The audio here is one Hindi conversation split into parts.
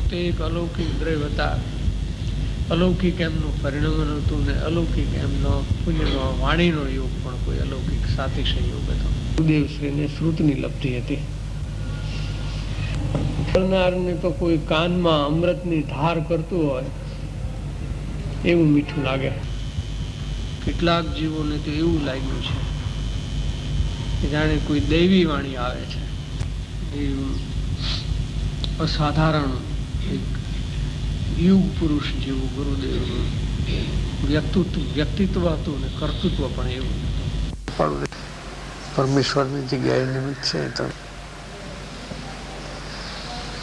પોતે એક અલૌકિક દ્રવ્ય હતા. અલૌકિક એમનું પરિણમન હતું ને અલૌકિક એમનો પુણ્યનો વાણીનો યોગ પણ કોઈ અલૌકિક સાતિશય યોગ હતો. ગુરુદેવશ્રીને શ્રુતની લબ્ધિ હતી. કરનારને તો કોઈ કાનમાં અમૃતની ધાર કરતું હોય એવું મીઠું લાગે. કેટલાક જીવોને તો એવું લાગ્યું છે કે જાણે કોઈ દૈવી વાણી આવે છે. અસાધારણ એક યુગ પુરુષ જેવું ગુરુદેવનું વ્યક્તિત્વ હતું ને કર્તૃત્વ પણ એવું હતું. પરમેશ્વરની જગ્યાએ નિમિત્ત છે તો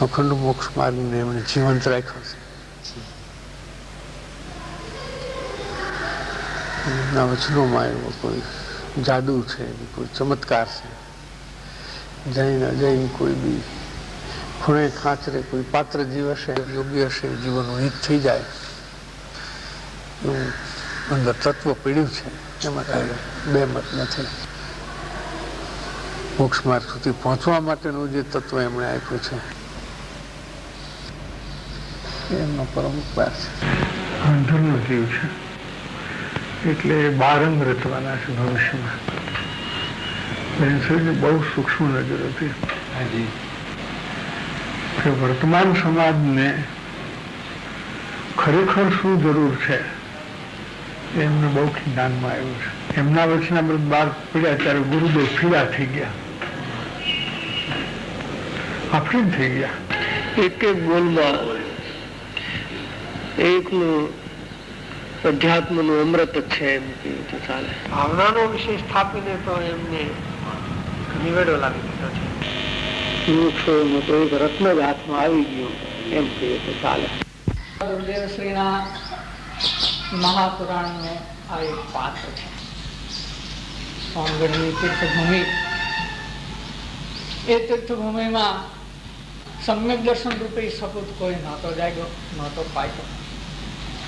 અખંડ મોક્ષ માર્ગને એમણે જીવંત રાખ્યો છે. એમના વચનોમાં એવો કોઈ જાદુ છે, કોઈ ચમત્કાર છે. જઈને અજય કોઈ બી ખૂણે ખાંચરે કોઈ પાત્ર જીવ હશે, યોગ્ય હશે, જીવનનું હિત થઈ જાય એવું અંદર તત્વ પીડ્યું છે. એમાં કાંઈ બે મત નથી. મોક્ષ માર્ગ સુધી પહોંચવા માટેનું જે તત્વ એમણે આપ્યું છે એમનો પરમ ઉપકાર છે. અંધરનો જીવ છે એટલે બારંગ રચવાના છે ભવિષ્યમાં. બહુ સૂક્ષ્મ નજર હતી કે વર્તમાન સમાજને ખરેખર શું જરૂર છે એમને બહુ જ્ઞાનમાં આવ્યું છે. એમના વચનામૃત બહાર પડ્યા ત્યારે ગુરુદેવ ફીરા થઈ ગયા, આફરીન થઈ ગયા. એક એક બોલમાં એકનું અધ્યાત્મનું અમૃત છે એમ કહ્યું તો ચાલે. ભાવનાનો વિષય સ્થાપીને તો એમને નિવેડો લાવી દીધો છે. તો એક રત્ન જ હાથમાં આવી ગયું એમ કહીએ તો ચાલે. ગુરુદેવશ્રીના મહાપુરાણનું આ એક પાત્ર છે. સોનગઢની તીર્થભૂમિ, એ તીર્થભૂમિમાં સમ્યક દર્શન રૂપે સપૂત કોઈ નહોતો જાગ્યો, નહોતો પાક્યો.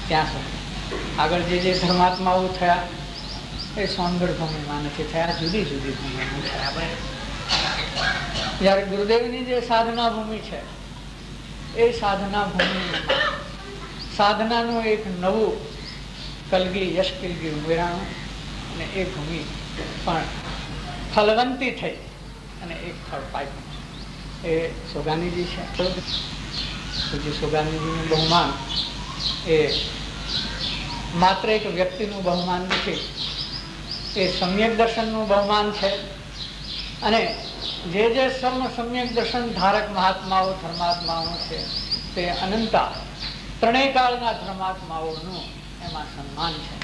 ત્યાં સુધી આગળ જે ધર્માત્માઓ થયા એ સોનગઢ ભૂમિમાં નથી થયા, જુદી જુદી ભૂમિમાં થયા. જ્યારે ગુરુદેવની જે સાધના ભૂમિ છે એ સાધના ભૂમિમાં સાધનાનું એક નવું કલગી યશ કલગી ઉમેરાણું અને એ ભૂમિ પણ ફલવંતી થઈ અને એક ફળ પાક્યું. એ સોગાનીજી છે. જે સોગાનીજીનું બહુમાન એ માત્ર એક વ્યક્તિનું બહુમાન નથી, એ સમ્યક દર્શનનું બહુમાન છે. અને જે સમ્યક દર્શન ધારક મહાત્માઓ ધર્માત્માઓ છે તે અનંતા ત્રણેય કાળના ધર્માત્માઓનું એમાં સન્માન છે.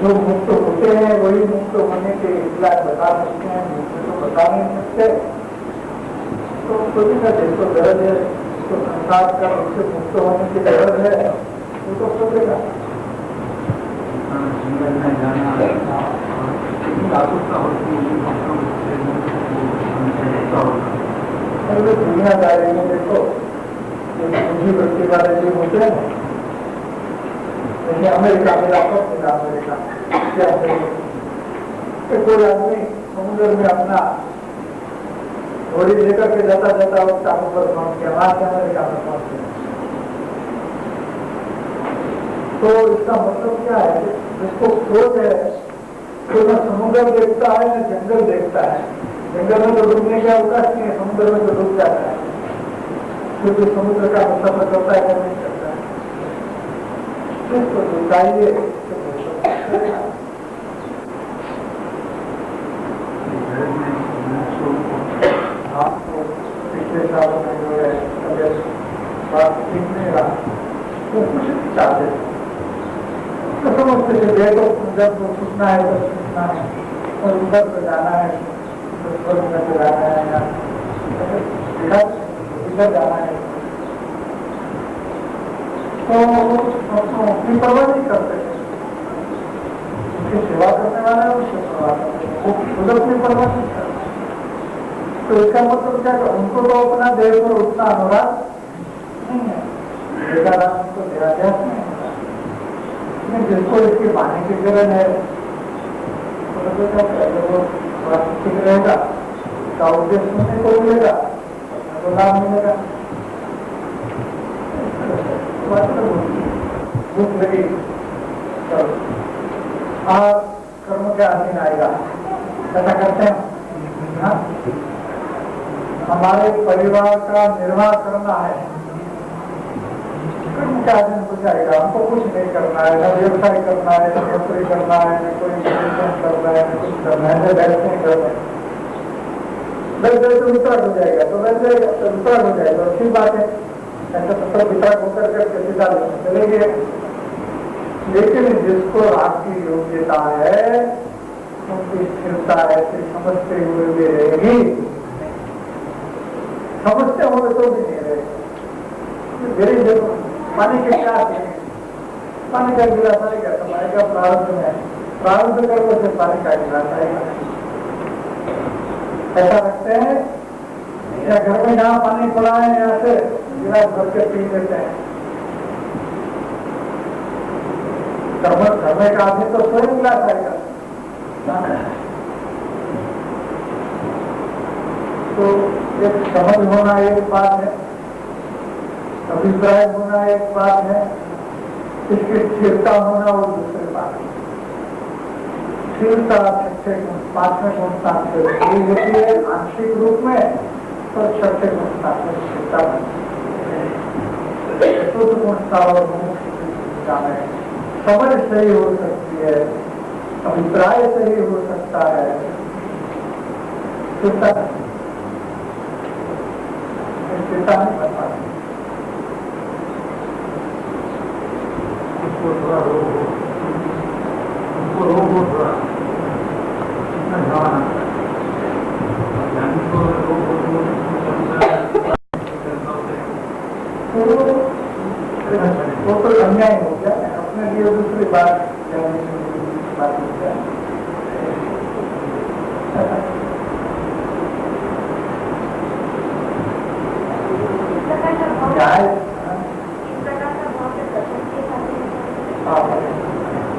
जो मुक्त होते हैं वही मुक्त होने के इतना बता सकते हैं, मुक्त तो बता नहीं सकते. तो कोई का जिसको गरज है, जिसको संसार का उससे मुक्त होने की गरज है वो तो सोचेगा. दुनियादारी में देखो पूंजी वृत्ति वाले जो होते हैं जैसे अमेरिका में अमेरिका कोई आदमी समुद्र में अपना घोड़ी लेकर के जाता जाता उस टापू पर पहुंच गया, वहां से अमेरिका में पहुंच गया. तो इसका मतलब क्या है? जिसको खोज है तो न समुद्र देखता है न जंगल देखता है. जंगल में तो डूबने का अवकाश नहीं है, समुद्र में तो डूब जाता है क्योंकि समुद्र का सफर करता है नहीं करता है. इसको बताइए आपको पिछले सालों में जो है बात ठीक नहीं रहा वो कुछ नहीं चाहते तो समझते थे देखो जब वो सुनना है तो सुनना है और उधर पर जाना है तो स्वर्ग में जाना है या इधर जाना है तो अपनी परवाह नहीं करते, उसकी सेवा करने वाला है उससे परवाह करते, वो खुद अपनी परवाह नहीं करते। तो इसका मतलब क्या है, उनको तो अपना देह पर उतना अनुराग नहीं है, बेकाराम उनको देहाध्यास नहीं होता। लेकिन जिसको इसकी पानी की जरूरत है तो पहले वो थोड़ा ठीक रहेगा, उसका उद्देश्य सुनने को मिलेगा, तो लाभ मिलेगा। भूख लगी और कर्म के अधीन आएगा, ऐसा करते हैं। हाँ? हमारे परिवार का निर्वाह करना है, कर्म के अधीन हो जाएगा, हमको कुछ नहीं करना है, न व्यवसाय करना है, न नौकरी करना है, न कोई बिजनेस करना है, न कुछ करना है, न बैठने करना है। बैठ जाए तो वितरक हो जाएगा, तो बैठ जाएगा तो वितरक हो जाएगा, अच्छी बात है। ऐसा तो वितरक होकर करके सीधा चलेंगे। लेकिन जिसको राग की योग्यता है, उनकी स्थिरता ऐसे समझते हुए भी रहेगी, समझते हुए तो भी नहीं रहेगी। मेरी जरूर पानी के क्या है, पानी का गिलास आएगा तो आएगा, प्रारब्ध में प्रारब्ध कर्म से पानी का गिलास आएगा। ऐसा रखते हैं या घर में जहाँ पानी पड़ा है यहाँ से गिलास भर के पी लेते हैं। घर में का आदमी तो स्वयं गिलास आएगा। तो एक समझ होना एक बात है, अभिप्राय होना एक बात है, इसकी स्थिरता होना वो दूसरी बात है। स्थिरता छठे गुण, पांचवें गुण से शुरू होती है आंशिक रूप में, और छठे गुण से स्थिरता चतुर्थ गुण और मुख्य में समझ सही हो सकती है, अभिप्राय सही हो सकता है, स्थिरता नहीं बन पाती। उसको थोड़ा रोग हो, उनको रोग हो थोड़ा इतना जवान आता है, को रोग हो तो अन्याय हो गया, अपने लिए दूसरी बात बात हो गया।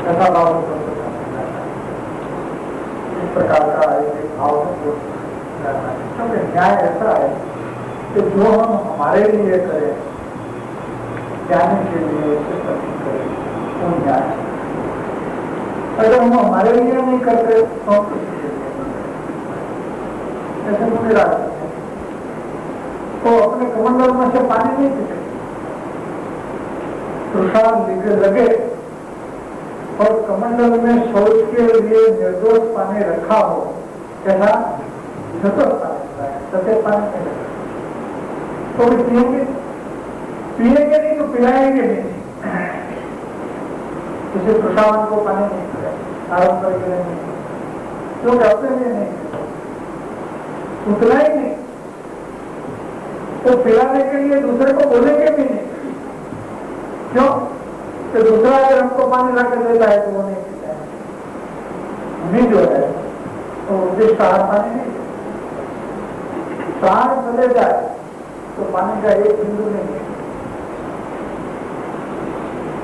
ऐसा भाव इस प्रकार का एक भाव क्योंकि न्याय ऐसा है कि जो हम हमारे लिए करें, जाने के लिए उसे कठिन करें, वो न्याय है। अगर हम हमारे लिए नहीं करते तो हम किसी के लिए ऐसे मुझे राज तो अपने कमंडल में से पानी नहीं पीते, प्रसाद लगे और कमंडल में शौच के लिए निर्दोष पानी रखा हो, कैसा निर्दोष पानी है, सफेद पानी नहीं रखा तो भी पिएंगे नहीं तो पिलाएंगे नहीं। किसी प्रसाद को पानी नहीं पिलाए, आराम करके नहीं, क्योंकि अपने लिए नहीं, उतना ही नहीं तो पिलाने के लिए दूसरे को बोलेंगे भी नहीं। क्यों? तो दूसरा अगर हमको पानी ला कर देता है तो वो नहीं पीता है, उन्हीं जो है तो उद्देश्य आहार पानी नहीं, प्राण चले जाए तो पानी का एक बिंदु नहीं है,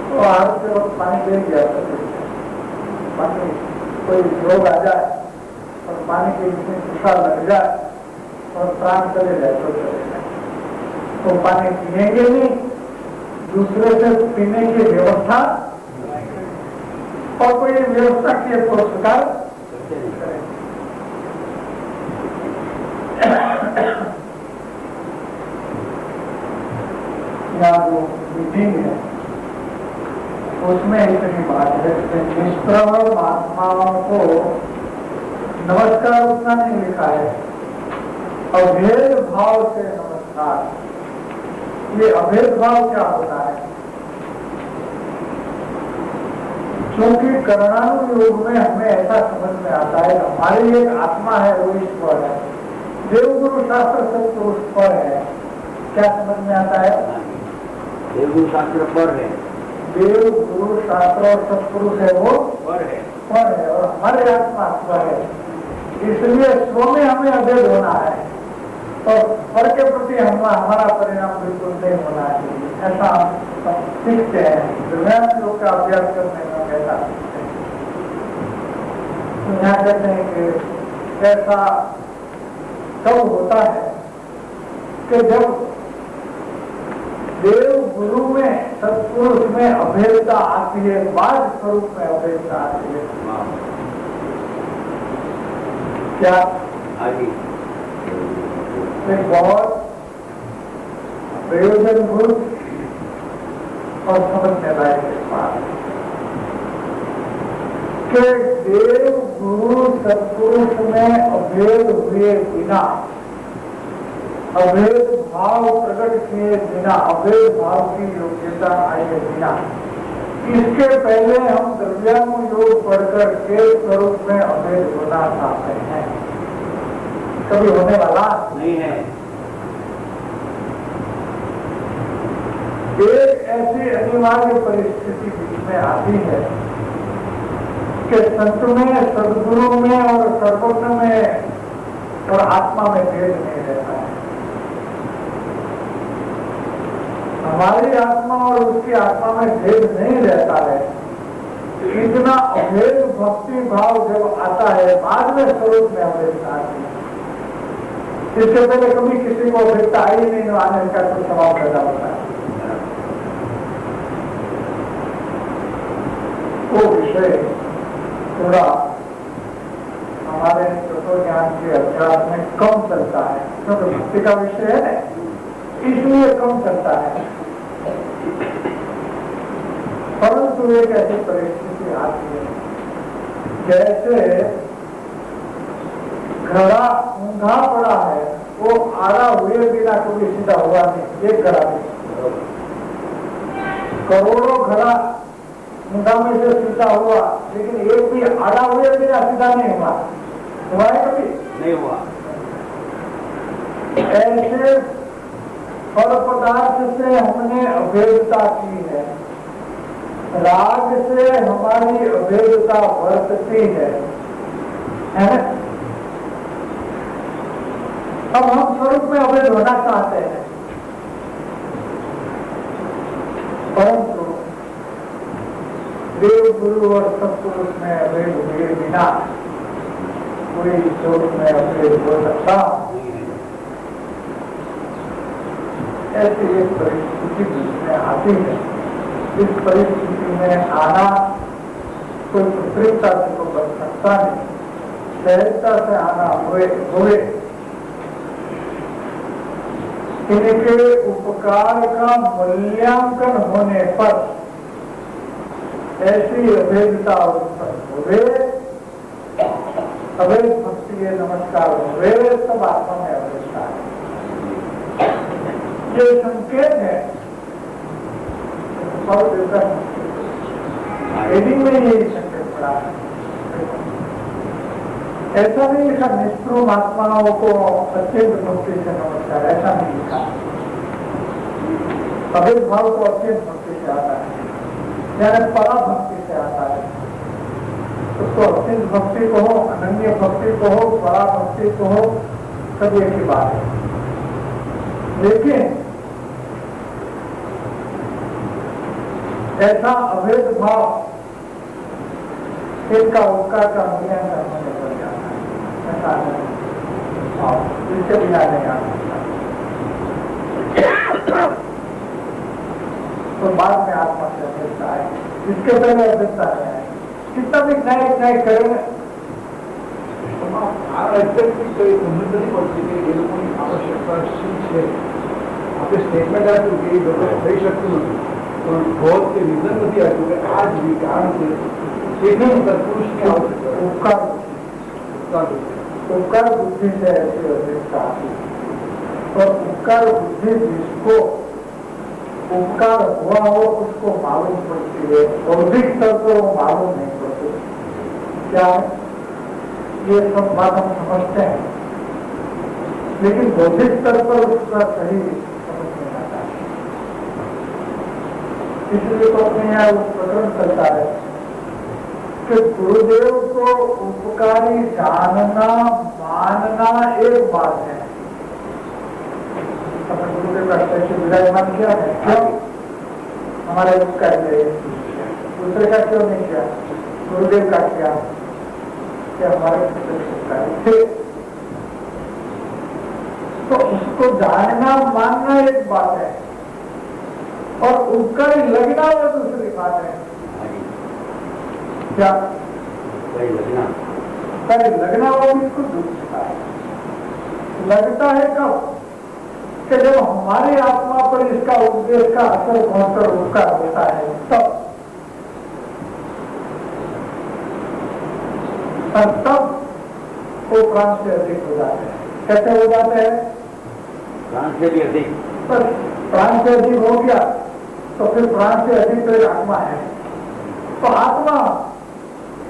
तो आहार से वक्त पानी दे गया पानी कोई रोग आ जाए और पानी के इसमें गुस्सा लग जाए और प्राण चले जाए तो चले जाए, तो पानी पिएंगे नहीं, दूसरे से पीने की व्यवस्था और कोई व्यवस्था की तो स्वीकार करें। या जो मीटिंग है उसमें इतनी बात है कि निष्प्रभ महात्माओं को नमस्कार उतना नहीं लिखा है, अभेद भाव से नमस्कार। ये अभेद भाव क्या होता है? क्योंकि कर्णानुयोग में हमें ऐसा समझ में आता है हमारी एक आत्मा है वो ईश्वर है, देवगुरु शास्त्र सत्पुरुष पर है, क्या समझ में आता है? देवगुरु शास्त्र पर है, देवगुरु शास्त्र और सत्पुरुष है वो पर है, और हमारे आत्मा स्वर है। इसलिए स्व में हमें अभेद होना है और स्वर के प्रति हमारा परिणाम बिल्कुल नहीं होना चाहिए, ऐसा हम सीखते हैं। दुनिया लोग का अभ्यास करने में ऐसा सीखते हैं। यहाँ कहते हैं कि ऐसा तब होता है कि जब देव गुरु में सत्पुरुष में अभेदता आती है, बाद स्वरूप में अभेदता आती है। क्या आगे एक बहुत प्रयोजनभूत और समझने लायक बात है कि देव गुरु सत्पुरुष में अभेद हुए बिना, अभेद भाव प्रकट किए बिना, अभेद भाव की योग्यता आए बिना, इसके पहले हम द्रव्यात्म योग पढ़कर के स्वरूप में अभेद होना चाहते हैं, कभी होने वाला नहीं है। एक ऐसी अनिवार्य परिस्थिति बीच में आती है कि संत में, सदगुरु में और सर्वज्ञ में और आत्मा में भेद नहीं रहता है। हमारी आत्मा और उसकी आत्मा में भेद नहीं रहता है। इतना अभेद भक्ति भाव जब आता है, बाद में स्वरूप में अभेद आती है। इससे पहले कभी किसी को अभेदता आई नहीं, आने का कुछ स्वभाव पैदा होता है। वो विषय थोड़ा हमारे तत्व ज्ञान के अभ्यास में कम चलता है, क्योंकि भक्ति का विषय है ना, इसलिए कम चलता है। परंतु एक ऐसी परिस्थिति आती है जैसे घड़ा ऊंधा पड़ा है, वो आड़ा हुए बिना कभी सीधा हुआ नहीं। एक घड़ा नहीं, करोड़ों घड़ा ऊंधा में से सीधा हुआ, लेकिन एक भी आड़ा हुए बिना सीधा नहीं हुआ। हुआ है कभी? नहीं हुआ। ऐसे फल पदार्थ से हमने अभेदता की है, राग से हमारी अभेदता वर्तती है ना? अब हम स्वरूप में अभेद होना चाहते हैं, परंतु देव गुरु और सत्पुरुष में अभेद हुए बिना कोई स्वरूप में अभेद हो सकता ऐसी एक परिस्थिति जिसमें आती है। इस परिस्थिति में आना कोई कृत्रिमता से तो बच सकता नहीं, सहजता से आना हुए इनके उपकार का मूल्यांकन होने पर ऐसी अभेदता उत्पन्न हुए, अभेद भक्ति नमस्कार हुए, सब आत्मा में अभेदता है। ये संकेत है, हेडिंग में ये संकेत पड़ा है। ऐसा नहीं लिखा निष्प्रूम आत्माओं को अत्यंत भक्ति से नमस्कार, ऐसा नहीं लिखा। अभेद भाव को अत्यंत भक्ति से आता है, यानी परा भक्ति से आता है। उसको अत्यंत भक्ति को हो, अनन्य भक्ति को हो, परा भक्ति को हो, सब एक ही बात है। लेकिन ऐसा अभेद भाव इसका उपकार का मूल्यांकन होने पर जाता है, ऐसा नहीं, इसके बिना नहीं आ सकता। तो बाद में आत्मा से अभेदता है, इसके पहले अभेदता है। कितना भी न्याय करेंगे સમજ નથી પડતી કે એ લોકોની આવશ્યકતા શું છે. આપણે સ્ટેટમેન્ટ આપ્યું કે એ લોકો થઈ શકતું નથી, પણ बहुत के રીઝન નથી આપ્યું કે આ જ કારણ છે. એકદમ સત્પુરુષની આવશ્યકતા उपकार बुद्धि से ऐसी अभेदता आती है। और उपकार बुद्धि जिसको उपकार हुआ हो उसको मालूम पड़ती है, बौद्धिक स्तर पर वो मालूम नहीं पड़ती। क्या है ये सब बात हम समझते हैं, लेकिन बौद्धिक स्तर पर उसका सही समझ नहीं आता है। इसलिए तो अपने यहाँ वो प्रकरण चलता है कि गुरुदेव को उपकारी जानना मानना एक बात है। अपने गुरुदेव का कैसे विराजमान किया है, क्यों हमारे उपकारी है, दूसरे का क्यों नहीं किया, गुरुदेव का किया कि हमारे उपकारी थे। तो उसको जानना मानना एक बात है और उपकारी लगना वो दूसरी बात है। क्या लगना वो बिल्कुल दूसरी बात है। लगता है कब कि जब हमारी आत्मा पर इसका उपदेश का असर पहुंचकर उपकार होता है तब वो प्राण से अधिक हो जाते हैं। कैसे हो जाते हैं? प्राण से भी अधिक। बस प्राण से अधिक हो गया तो फिर प्राण से अधिक तो एक आत्मा है। तो आत्मा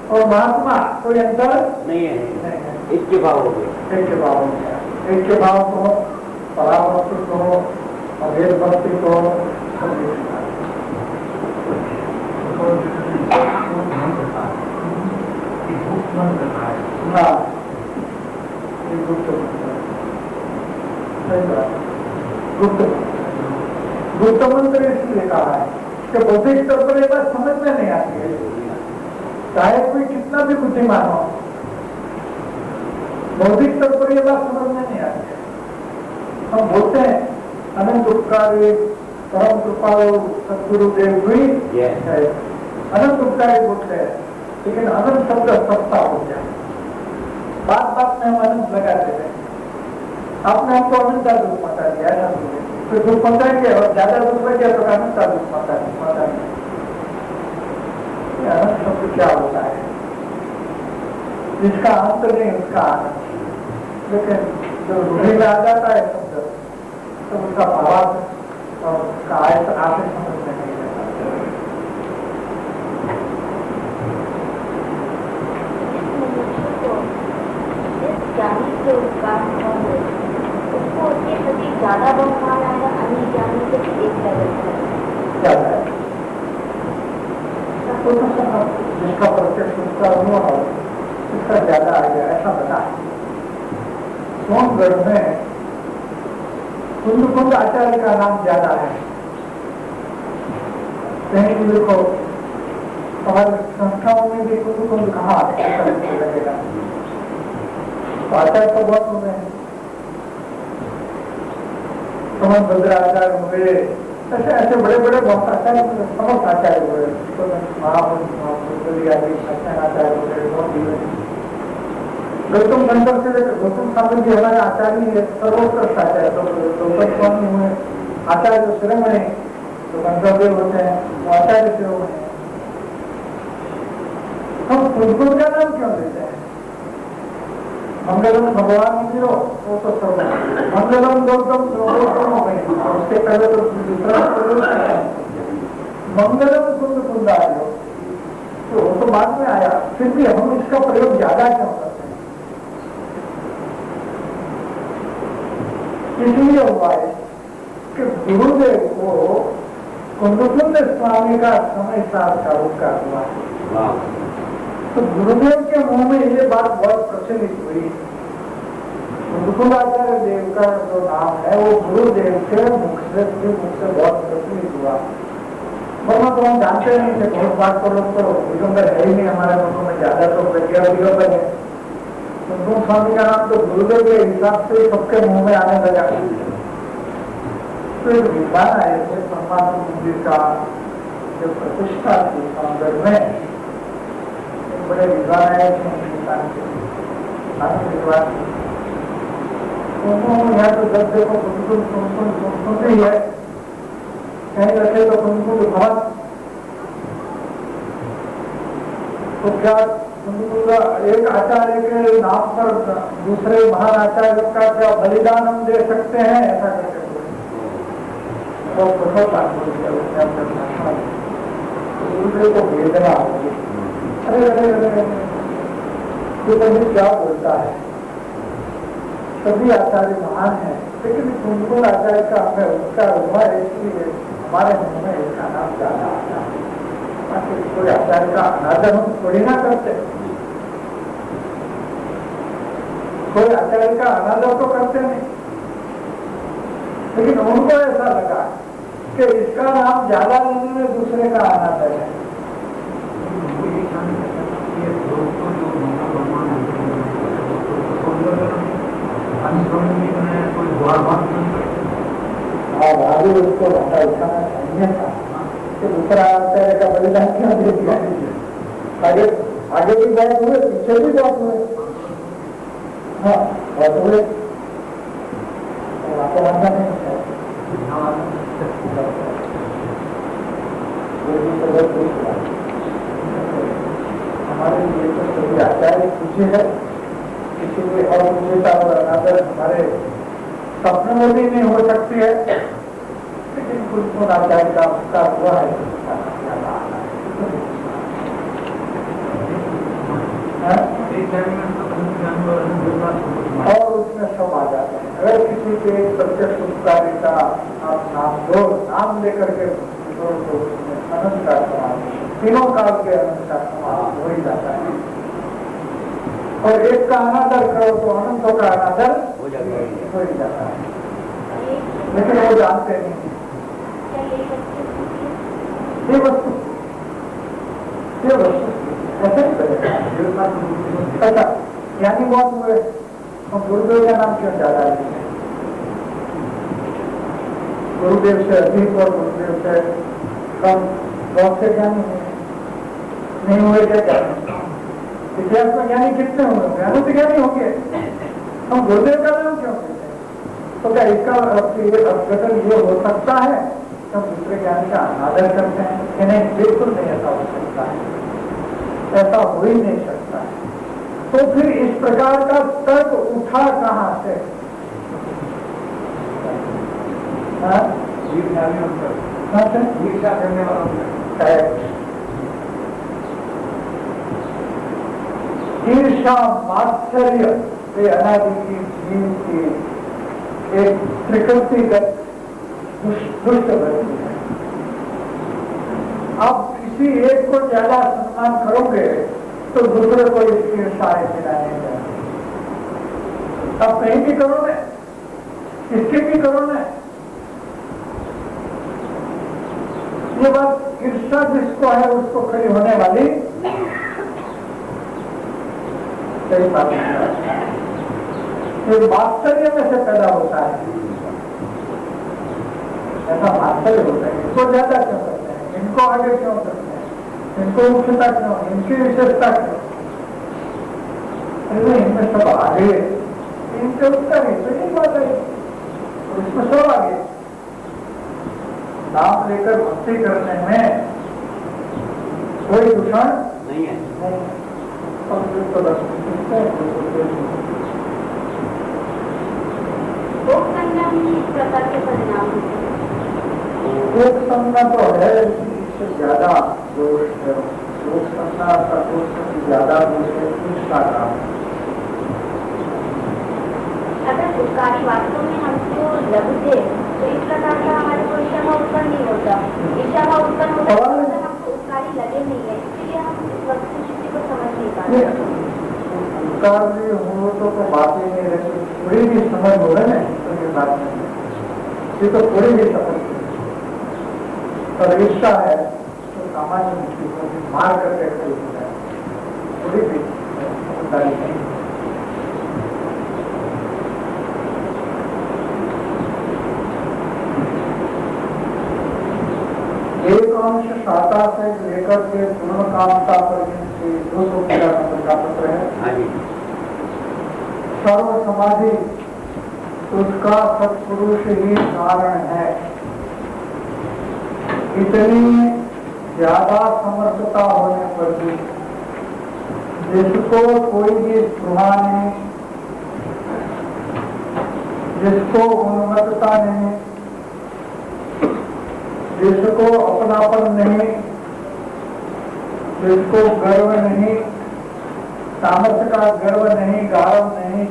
और महात्मा कोई अंतर नहीं है, एक के भाव हो गया। एक के भाव हो गया। एक के भाव को परामर्श को अभेद भक्ति को गुप्त मंत्र इसलिए कहा है कि बौद्धिक स्तर पर ये बात समझ में नहीं आती है, चाहे कोई कितना भी बुद्धिमान हो, बौद्धिक स्तर पर ये बात समझ में नहीं आती है। हम बोलते हैं अनंत उपकारी परम कृपालु सदगुरुदेव हुई है, अनंत उपकारी बोलते हैं, लेकिन अनंत शब्द सत्ता हो गया। बात बात में हम अनंत लगा देते हैं। आपने हमको अनंत का दुख पहुंचा दिया है, फिर दुख पहुंचाएंगे और ज्यादा दुख लग गया तो अनंत का दुख पहुंचाएंगे। अनंत शब्द क्या होता है? जिसका अंत नहीं उसका आनंद। लेकिन जो रूढ़ी में आ जाता है शब्द तो उसका भावार्थ और उसका आशय समझ में नहीं रहता। ज्ञानी से उपकार उसको उसके प्रति ज्यादा बहुमान आएगा, अन्य ज्ञानी से एक लेवल ज्यादा है। जिसका प्रत्यक्ष उसका अनुभव हो उसका ज्यादा आ गया, ऐसा बता है। सोनगढ़ में कुंद आचार्य का नाम ज्यादा है। कहीं भी देखो हमारे संस्थाओं में भी कुंद कहाँ लगेगा, तो आचार्य तो बहुत हुए हैं, समझ भद्राचार्य हुए, ऐसे ऐसे बड़े बड़े बहुत आचार्य हुए, समस्त आचार्य हुए, आचार्य हुए। गौतम गंधर्व से गौतम स्वामी जी हमारे आचार्य है, सर्वोत्कृष्ट आचार्य। तो गौतम स्वामी हुए आचार्य शिरोमणि, तो गंधर्व होते हैं वो आचार्य शिरोमणि। हम खुद का नाम क्यों देते हैं? मंगलम भगवान मिलो वो तो सब मंगलम गौतम उसके पहले तो दूसरा मंगलम कुंद आयो, तो वो तो बाद में आया, फिर भी हम इसका प्रयोग ज्यादा क्यों करते हैं? इसलिए हुआ है कि गुरुदेव को कुंद स्वामी का समय साक्षात्कार हुआ। तो गुरुदेव के मुंह में ये बात बहुत प्रचलित हुई। कुंदकुंदाचार्य देव का जो नाम है वो गुरुदेव के मुख से बहुत प्रचलित हुआ। वरना तो हम जानते नहीं थे, बहुत बात करो तो दिगंबर है ही नहीं हमारे मुखों में, ज्यादा तो प्रज्ञा दिगंबर है। कुंदकुंद स्वामी का नाम तो गुरुदेव के हिसाब से सबके मुंह में आने लगा। तो एक विद्वान आए थे परमात्मा मंदिर का जो प्रतिष्ठा थी सोनगढ़ में, बड़े विद्वान आए थे हिंदुस्तान के यहाँ तो जब देखो सुनते ही है, कहीं रखे तो कुंदकुंद भवन। तो क्या कुंदकुंद एक आचार्य के नाम पर दूसरे महान आचार्यों का क्या बलिदान हम दे सकते हैं? ऐसा करके दूसरे को भेजना होगी। अरे अरे अरे तो क्या बोलता है? सभी आचार्य महान है, लेकिन कुंजकुल आचार्य का हमें उसका अनुभव है, इसलिए हमारे मन में इसका नाम ज्यादा आता है। बाकी कोई आचार्य का अनादर हम थोड़ी ना करते, कोई आचार्य का अनादर तो करते नहीं, लेकिन उनको ऐसा लगा कि इसका नाम ज्यादा लेने में दूसरे का अनादर है। और आगे उसको घंटा उठाना चाहिए था कि दूसरा आचार्य का बलिदान क्यों दे दिया। आगे भी बहुत हुए, पीछे भी बहुत हुए, हाँ बहुत हुए, आपको मानना नहीं है। हमारे लिए तो सभी आचार्य पूछे है, किसी भी और पूछेता और अनादर हमारे सपने में भी नहीं हो सकती है, लेकिन कुछ आचार्य का उसका हुआ है। और उसमें सब आ जाते हैं। अगर किसी के प्रत्यक्ष उपकारी का आप नाम दो, नाम लेकर के तो अनंत का समाज, तीनों काल के अनंत का समाज हो ही जाता है। और एक का अनादर करो तो अनंतों का अनादर हो ही जाता है, लेकिन वो जानते नहीं। ये वस्तु ऐसे ही बनेगा, ज्ञानी बहुत हुए, हम गुरुदेव का नाम क्यों ज्यादा लेते हैं? गुरुदेव से अधिक और गुरुदेव से कम बहुत से ज्ञानी नहीं हुए क्या? इतिहास में ज्ञानी कितने हुए? अनंत ज्ञानी होंगे, हम गुरुदेव का नाम क्यों लेते हैं? तो क्या इसका अवगठन ये हो सकता है कि हम दूसरे ज्ञानी का अनादर करते हैं कि नहीं? बिल्कुल नहीं ऐसा हो सकता है, ऐसा हो ही नहीं सकता है। तो फिर इस प्रकार का तर्क उठा कहां से? ईर्षा करने वाला, ईर्षा मात्सर्य से अनादि की जीव की एक प्रकृतिगत दुष्ट वृत्ति है। आप किसी एक को ज्यादा सम्मान करोगे तो दूसरे को इसकी ईर्षाएं दिलाएंगे। अब कहीं भी करो ना, इसके भी करो ना, ये बात ईर्षा जिसको है उसको खड़ी होने वाली सही बात है। ये मात्सर्य में से पैदा होता है, ऐसा मात्सर्य होता है। इसको ज्यादा क्यों करते हैं, इनको आगे क्यों करते हैं, इनको मुख्यता क्यों, इनकी विशेषता क्यों? इनमें सब आगे, इनके उत्तर है तो यही बात है, इसमें सब आगे। नाम लेकर भक्ति करने में कोई दूषण नहीं है। लोक संज्ञा में इस प्रकार के परिणाम लोक संज्ञा तो है, इससे ज्यादा दोष है। लोक संज्ञा का दोष से ज्यादा दोष है ईर्षा का। अगर दुष्कारी वास्तव में हमको लगते तो इस प्रकार का हमारे को ईर्षा भाव उत्पन्न नहीं होता। ईर्षा भाव उत्पन्न होता है तो हमको उपकारी लगे नहीं है, इसलिए हम इस वस्तुस्थिति को समझ नहीं पाते। उपकारी हो तो बात ही नहीं रहती, थोड़ी भी समझ हो रहा है तो ये बात नहीं है, ये तो थोड़ी भी समझ। पर ईर्षा है तो सामान्य मुक्ति को मार करके खरीद है, थोड़ी भी समझदारी नहीं। एक अंश शाखा से लेकर के पूर्ण कामता पर 213 नंबर का पत्र है। सर्व समाधि उसका सत्पुरुष ही कारण है। इतनी ज्यादा समर्थता होने पर भी जिसको कोई भी स्पृहा नहीं, जिसको उन्मत्तता नहीं, जिसको अपनापन नहीं, जिसको गर्व नहीं, सामर्थ्य का गर्व नहीं, गारव नहीं,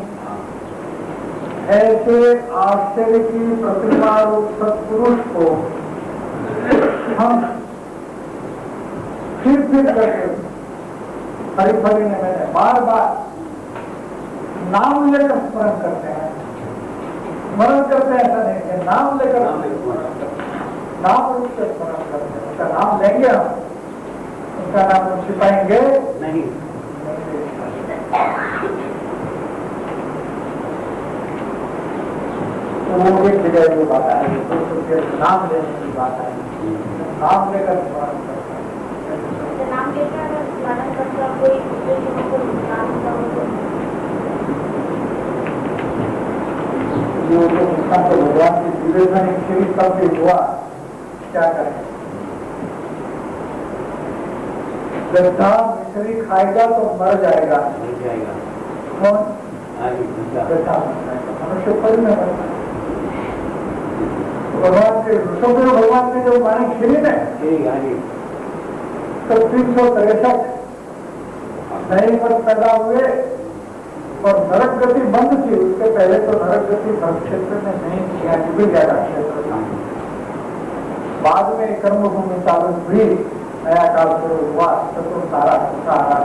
ऐसे आश्चर्य की प्रतिमा रूप सत्पुरुष को हम फिर करके हरिफली ने मैंने बार बार नाम लेकर स्मरण करते हैं, स्मरण करते हैं, ऐसा नहीं कि नाम लेकर नाम रूप से स्मरण करते हैं। उनका नाम लेंगे हम, उनका नाम हम छिपाएंगे नहीं। तो वो एक जगह की बात आई, नाम लेने की बात आई, नाम लेकर स्मरण करते हैं। नाम लेकर स्मरण करता कोई दूसरे को नुकसान होता हो जो नुकसान तो भगवान की विवेचन श्री तब भी हुआ, क्या करें? गड्ढा मिश्री खाएगा तो मर जाएगा। मिल जाएगा। कौन? गड्ढा मनुष्य फल में मरना। भगवान के ऋषभ भगवान ने जो मानी खिली ने तो 363 नए पद पैदा हुए और नरक गति बंद थी। उसके पहले तो नरक गति धर्म क्षेत्र में नहीं थी, आज भी ज्यादा क्षेत्र था। बाद में कर्मभूमि चालू हुई, नया काल शुरू हुआ, चतुर्तारा सहारा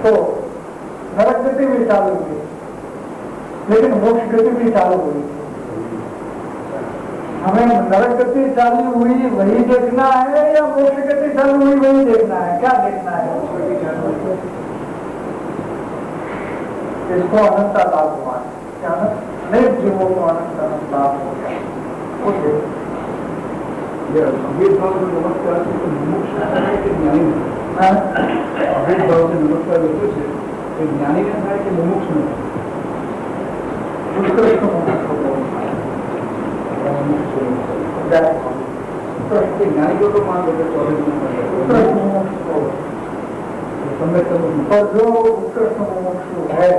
तो नरक गति भी चालू हुई, लेकिन मोक्ष गति भी चालू हुई। हमें नरक गति चालू हुई वही देखना है या मोक्ष गति चालू हुई वही देखना है? क्या देखना है? इसको अनंता लाभ हुआ, क्या अनेक जीवों को अनंत अनंत लाभ हो गया। अभेद भाव से नमस्कार से तो मोक्ष है कि ज्ञानी ने? अभेद भाव से नमस्कार लोगों से ज्ञानी ने कहा कि मोक्ष में उत्कृष्ट ज्ञानी को तो मान लेते 24 और जो उत्कृष्ट मुमुक्षु है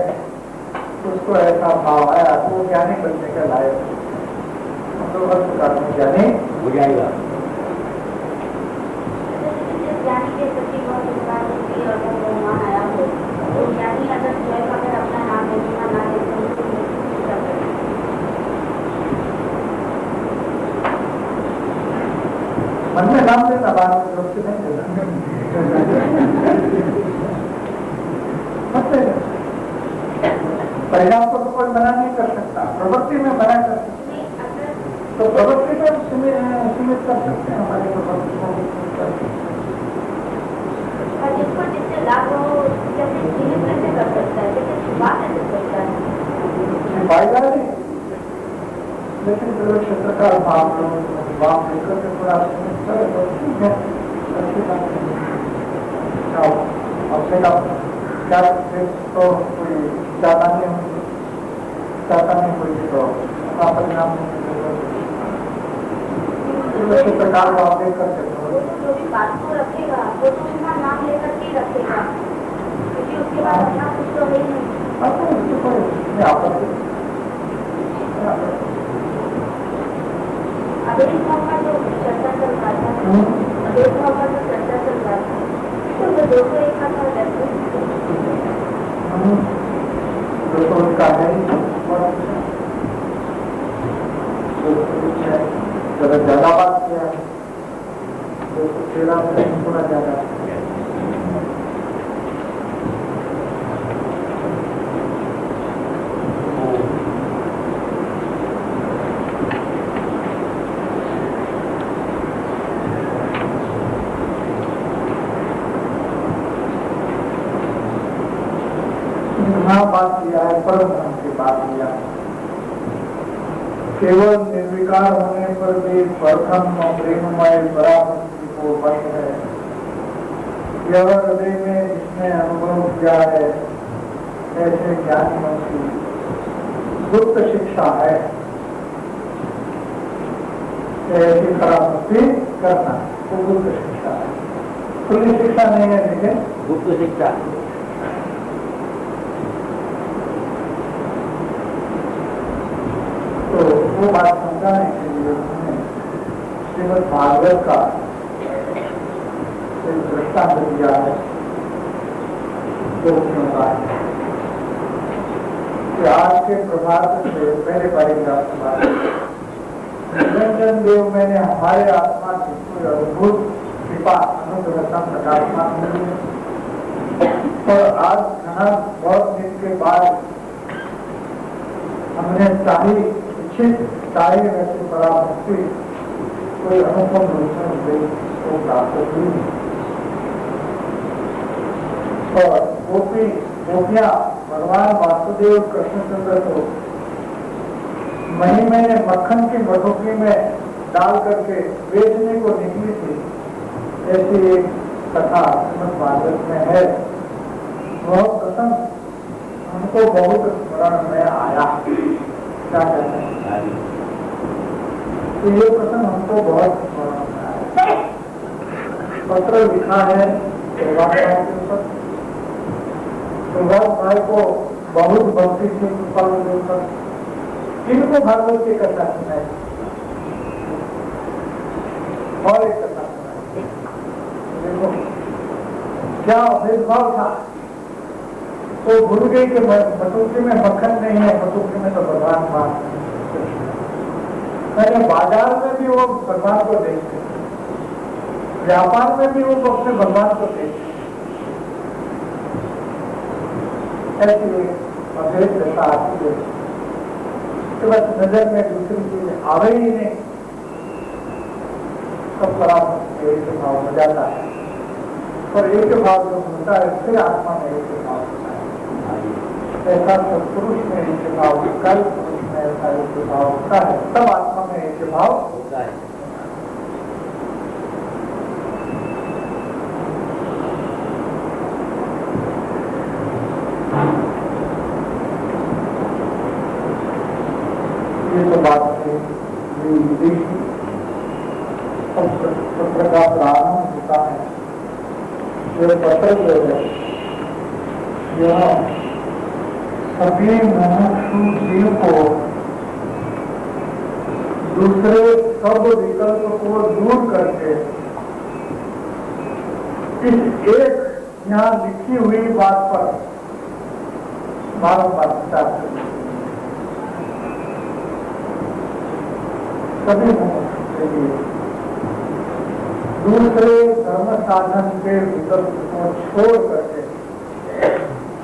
उसको ऐसा भाव आया तो ज्ञानी बनने के लायक ज्ञानी हो जाएगा। ज्ञानी के प्रति बहुत विश्वास होती है और वो भगवान आया हो तो ज्ञानी अगर स्वयं अगर अपना नाम लेना ना लेते मन में नाम लेना, बात रूप से नहीं लेना। परिणाम को तो कोई मना नहीं कर सकता, प्रवृत्ति में मना कर सकता, तो प्रवृत्ति में सीमित कर सकते हैं हमारे प्रवृत्ति को। जिसको जिससे लाभ हो जैसे सीमित कैसे कर सकता है, जैसे छुपा कैसे सकता है? छिपाएगा नहीं, लेकिन क्षेत्र का भाव वाप लेकर के थोड़ा सीमित करे तो ठीक है, अच्छी बात है। अपने का क्या तो कोई ज्यादा नहीं होगी, ज्यादा नहीं होगी तो अपना परिणाम नहीं प्रकार को आप लेकर सकते जो भी बात को रखेगा वो तो उसका नाम लेकर के रखेगा, क्योंकि उसके बाद अपना कुछ तो है नहीं। अभेद भाव का जो चर्चा चल रहा था, अभेद भाव का जो चर्चा चल रहा था, तो वो दोनों एक साथ हो जाते दोस्तों उनका है जब ज्यादा बात किया है तो तेरा थोड़ा ज्यादा बात किया है, परम धर्म की बात किया है। केवल निर्विकार होने पर भी प्रथम प्रेममय पराभक्ति को बस है। यह हृदय में जिसने अनुभव किया है ऐसे ज्ञानियों की गुप्त शिक्षा है, ऐसी पराभक्ति करना वो गुप्त शिक्षा है, खुली शिक्षा नहीं है, लेकिन गुप्त शिक्षा। तो वो बात समझाने के लिए उन्होंने श्रीमद् भागवत का एक दृष्टांत दिया है, गोपियों का। कि आज के प्रभात से पहले परिग्राफ के बाद निरंजन देव मैंने हमारे आत्मा की कोई अद्भुत कृपा अनुग्रह प्रकाशमान मिली है। और आज घना बहुत दिन के बाद हमने चाही इच्छित चाही वैसे परामुक्ति कोई अनुपम रूप में को प्राप्त हुई। और गोपियां भगवान वासुदेव कृष्णचंद्र को महीने में मक्खन की मधुकी में डाल करके बेचने को निकली थी, ऐसी एक कथा श्रीमद् भागवत में है। वह प्रसंग हमको बहुत स्मरण में आया। क्या कहते हैं, तो ये प्रसंग हमको बहुत स्मरण में आया। पत्र लिखा है सुभाष भाई को बहुत भक्ति से कृपा देकर इनको भागवत की कथा सुनाई और एक कथा सुनाई। देखो क्या भेदभाव था। तो भूल गई कि मटुकी में मक्खन नहीं है, मटुकी में तो भगवान बात है। बाजार में भी वो भगवान को देखते, व्यापार में भी वो अपने भगवान को देखते। ऐसी अभेद दशा आती है कि बस नजर में दूसरी चीज आवे ही नहीं, सब परामर्श एक भाव हो जाता है। और एक भाव जो होता है फिर आत्मा में एक भाव होता है। ऐसा सब पुरुष में एक भाव, कल पुरुष में ऐसा एक भाव होता है, तब आत्मा में एक भाव होता है। ये तो बात है पत्र का प्रारंभ होता है। ये पत्र जो है यह सभी मुमुक्षु जीव को दूसरे सब विकल्प को दूर करके इस एक यहाँ लिखी हुई बात पर बारंबार विचार करना। सभी के लिए दूसरे धर्म साधन के विकल्प को छोड़ करके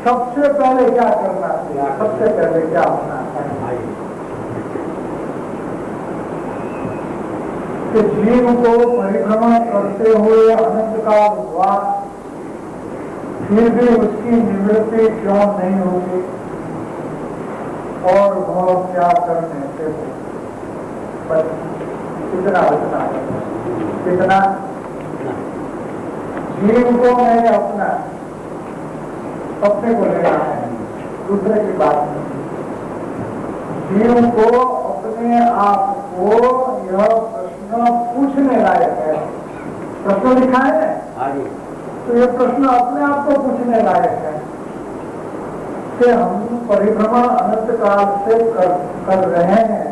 सबसे पहले क्या करना चाहिए, सबसे पहले क्या होना चाहिए कि जीव को परिभ्रमण करते हुए अनंत काल हुआ, फिर भी उसकी निवृत्ति क्यों नहीं होगी और वह क्या करने से हो। कितना बचना है, कितना जीव को मैंने अपना अपने को लेना है, दूसरे की बात नहीं। जीव को अपने आप को यह प्रश्न पूछने लायक है। प्रश्न लिखा है तो यह प्रश्न अपने आप को पूछने लायक है कि हम परिभ्रमण अनंत काल से कर रहे हैं,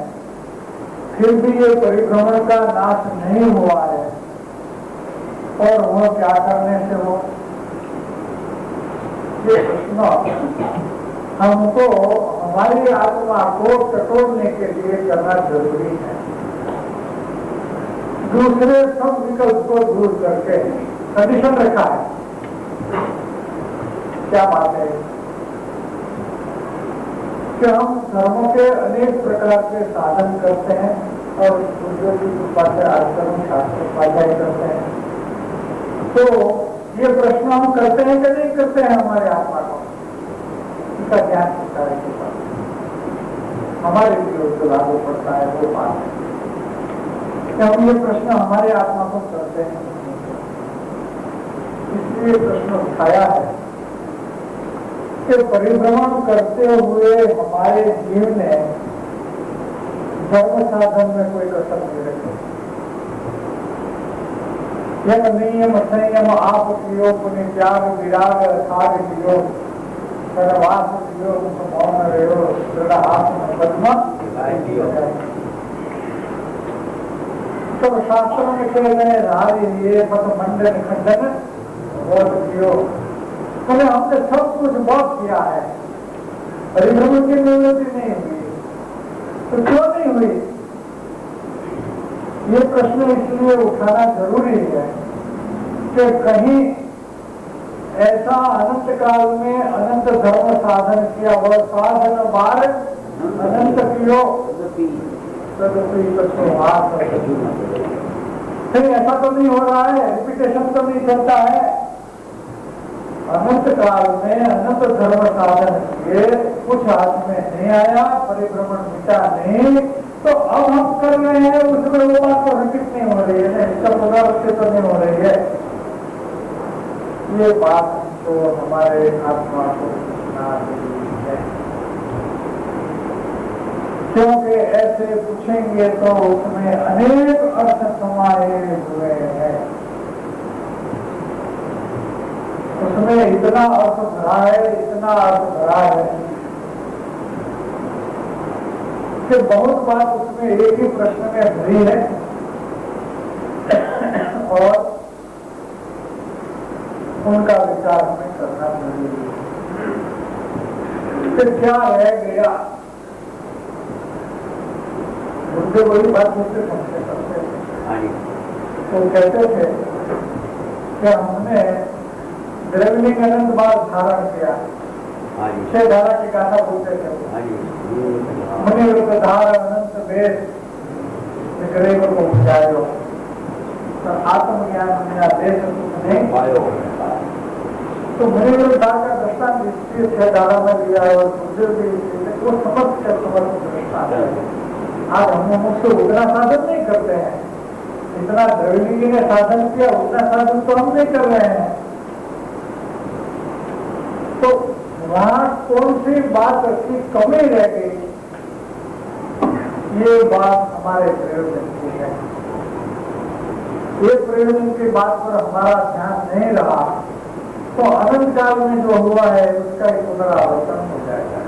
फिर भी ये परिभ्रमण का नाश नहीं हुआ है, और वह क्या करने से हो। ये प्रश्न हमको हमारी आत्मा को टटोलने के लिए करना जरूरी है। दूसरे सब विकल्प को दूर करके कंडीशन रखा है। क्या बात है कि हम धर्मों के अनेक प्रकार के साधन करते हैं और दूसरे की कृपा से आचरण शास्त्र उपाध्याय करते हैं। तो ये प्रश्न हम करते हैं कि नहीं करते हैं हमारे आत्मा को, इसका ज्ञान होता है कि हमारे लिए जो लागू पड़ता है वो बात है कि हम ये प्रश्न हमारे आत्मा को करते हैं। इसलिए प्रश्न उठाया है कि परिभ्रमण करते हुए हमारे जीव ने धर्म साधन में कोई कसर नहीं रखी। यम नियम संयम आप कियो, पुण्य त्याग विराग साग कियो, सर्वास कियो, मौन रहो, दृढ़ आत्म पद्म। सब शास्त्रों में कहे गए राज लिए पथ मंडन खंडन और कियो। हमने सब कुछ बहुत किया है, परिभ्रमण की निवृत्ति नहीं हुई, तो क्यों नहीं हुई? ये प्रश्न इसलिए उठाना जरूरी है कि कहीं ऐसा अनंत काल में अनंत धर्म साधन किया, वह साधन बार अनंत कियो फिर ऐसा तो नहीं हो रहा है, रिपीटेशन तो नहीं चलता है। अनंत काल में अनंत धर्म साधन किए, कुछ हाथ में नहीं आया, परिभ्रमण मिटा नहीं, तो अब हम कर रहे हैं, उसमें वो बात तो रिपीट नहीं हो रही है, इसका पुनरावृत्ति तो नहीं हो रही है। ये बात तो हमारे आत्मा को सुनना जरूरी है, क्योंकि ऐसे पूछेंगे तो उसमें अनेक अर्थ समाये हुए हैं, उसमें इतना अर्थ भरा है, इतना अर्थ भरा है कि बहुत बात उसमें एक ही प्रश्न में भरी है। और उनका विचार हमें करना जरूरी है। फिर क्या रह गया? मुझे वही बात मुझसे समझते करते थे, तो कहते थे कि हमने द्रविणी अनंत बार धारण किया, 6 धारा की गाथा बोलते थे, मुनि रूप धार अनंत वेद गरीब को उपजायो, आत्मज्ञान बिना देश सुख नहीं पायो। तो मुनि रूप धार का दृष्टांत इसलिए 6 धारा में लिया और मुझे भी वो समर्थ दृष्टांत है। आज हम मुझसे उतना साधन नहीं करते हैं, इतना द्रविणी ने साधन किया, उतना साधन तो हम नहीं कर रहे हैं। तो वहां कौन सी बात की कमी रह गई, ये बात हमारे प्रयोजन की है। ये प्रयोजन की बात पर हमारा ध्यान नहीं रहा तो अनंत काल में जो हुआ है उसका एक पुनरावर्तन हो जाएगा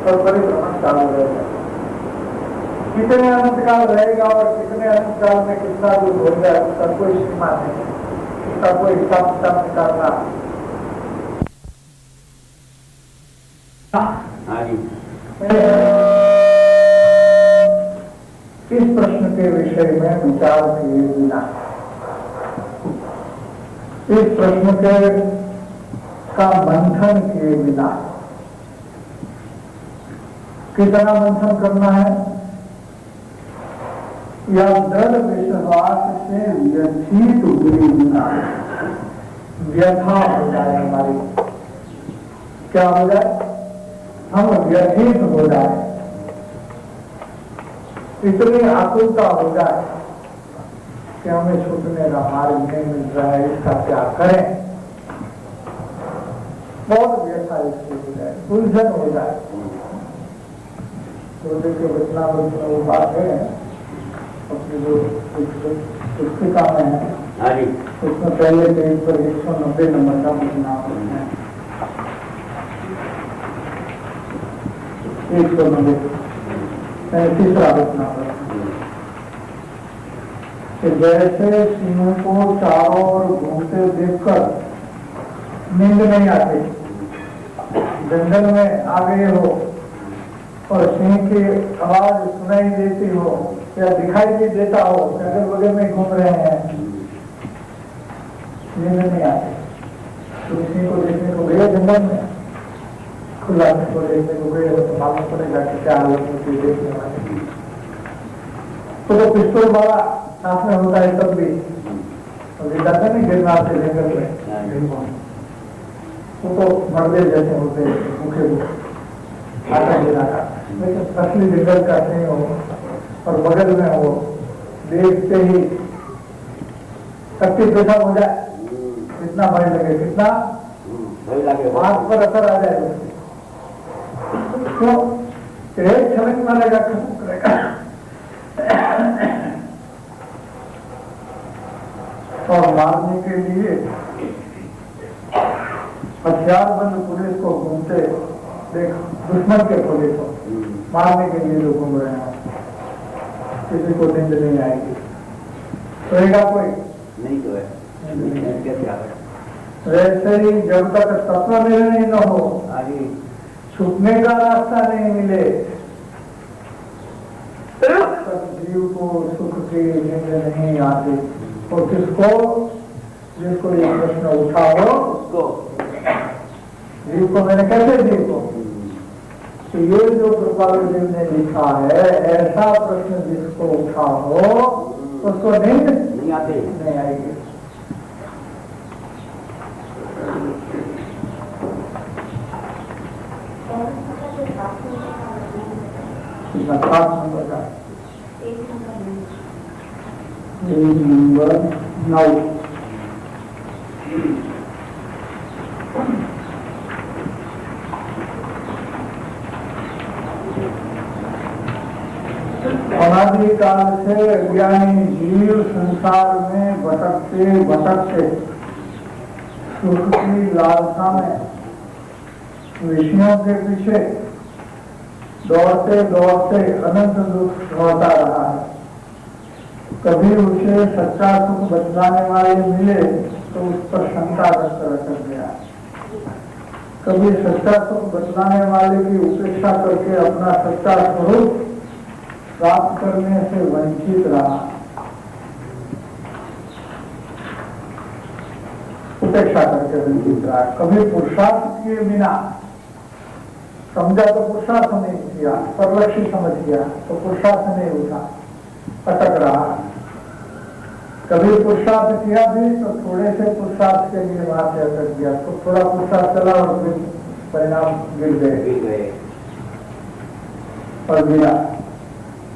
और परिभ्रमण चालू रहेगा। कितने अनंत काल रहेगा और कितने अनंत काल में कितना दूर हो जाए उसका कोई सीमा नहीं है, उसका कोई हिसाब किताब निकालना। इस प्रश्न के विषय में विचार किए बिना, इस प्रश्न के का मंथन किए बिना, कितना मंथन करना है या दृढ़ विश्वास से व्यथित हुए बिना, व्यथा हो जाए हमारी, क्या हो जाए, हम व्यथित हो जाए, इतनी आकुलता हो जाए कि हमें छूटने का मार्ग नहीं मिल रहा है, इसका क्या करें, बहुत व्यथा इसकी हो जाए, उलझन हो जाए। तो देखिए वचनामृत में वो बात है, अपनी जो पुस्तिका में है उसमें पहले पेज पर 190 नंबर का वचनामृत है, 190 तीसरा वचनामृत। जैसे सिंह को चारों ओर घूमते देखकर नींद नहीं आती, जंगल में आ गए हो और सिंह की आवाज सुनाई देती हो या दिखाई भी देता हो, जंगल वगैरह में घूम रहे हैं, नींद नहीं आती, तो सिंह को देखने को गए जंगल में, खुला को देखने को गए हो तो मालूम पड़ेगा कि क्या हालत होती है देखने वाले। तो पिस्तौल वाला साथ में होता है तब भी, तो जाते नहीं गिरना से जंगल में, तो मर्दे जैसे होते मुखे आटा गिराता, लेकिन असली जंगल का नहीं हो और बगल में हो, देखते ही शक्ति पैसा हो जाए, कितना भय लगे, कितना हाथ पर असर आ जाए, तो एक क्षण मारेगा, खत्म करेगा। और मारने के लिए हथियार बंद पुलिस को घूमते देख, दुश्मन के पुलिस को मारने के लिए जो घूम रहे हैं, किसी को नींद नहीं आएगी, सोएगा कोई नहीं, तो है वैसे ही जब तक तत्व निर्णय न हो, छुपने का रास्ता नहीं मिले तब जीव को सुख की नींद नहीं आती। और किसको, जिसको ये प्रश्न उठा हो उसको जीव को, मैंने कैसे जीव को, तो ये जो कृपालु जी ने लिखा है, ऐसा प्रश्न जिसको उठा हो उसको नींद नहीं आते। नहीं आएगी। सात नंबर का 9 अनादिकाल से अज्ञानी जीव संसार में भटकते भटकते सुख की लालसा में विषयों के पीछे दौड़ते दौड़ते अनंत दुख होता रहा है। कभी उसे सच्चा सुख बतलाने वाले मिले तो उस पर शंका कर गया, कभी सच्चा सुख बतलाने वाले की उपेक्षा करके अपना सच्चा स्वरूप प्राप्त करने से वंचित रहा। उपेक्षा करके वंचित रहा। कभी पुरुषार्थ किए बिना, समझा तो पुरुषार्थ नहीं किया, परलक्षी समझ गया तो पुरुषार्थ नहीं उठा, अटक रहा। कभी पुरुषार्थ किया भी तो थोड़े से पुरुषार्थ के लिए वहां से अटक गया, तो थोड़ा पुरुषार्थ चला और फिर परिणाम गिर गए और गिरा।